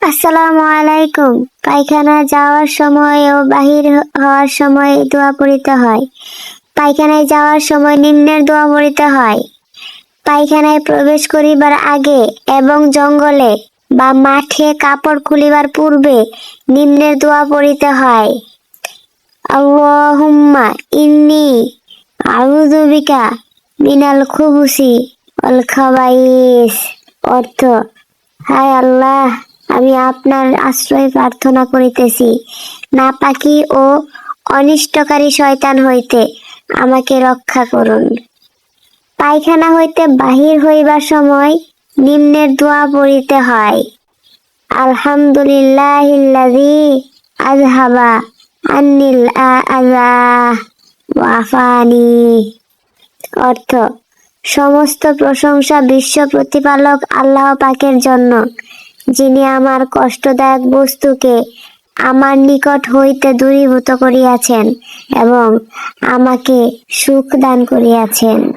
আসসালামু আলাইকুম। পায়খানা যাওয়ার সময় ও বাহির হওয়ার সময় দোয়া পড়িতে হয়। পায়খানায় যাওয়ার সময় নিম্নের দোয়া পড়িতে হয়। পায়খানায় প্রবেশ করিবার আগে এবং জঙ্গলে বা মাঠে কাপড় খুলিবার পূর্বে নিম্নের দোয়া পড়িতে হয়। আল্লাহুম্মা ইন্নী আউযু বিকা মিনাল খুবুসি ওয়াল খাবাইস। অর্থ, হায় আল্লাহ, আমি আপনার আশ্রয় প্রার্থনা করিতেছি নাপাকি ও অনিষ্টকারী শয়তান হইতে আমাকে রক্ষা করুন। পায়খানা হইতে বাহির হইবার সময় নিম্নের দোয়া পড়িতে হয়। আলহামদুলিল্লাহিল্লাযী আযহাবা আন্নিল আযা ওয়া আফানি। অর্থ, সমস্ত প্রশংসা বিশ্ব প্রতিপালক আল্লাহ পাকের জন্য, যিনি আমার কষ্টদায়ক বস্তুকে আমার নিকট হইতে দূরীভূত করিয়াছেন এবং আমাকে সুখ দান করিয়াছেন।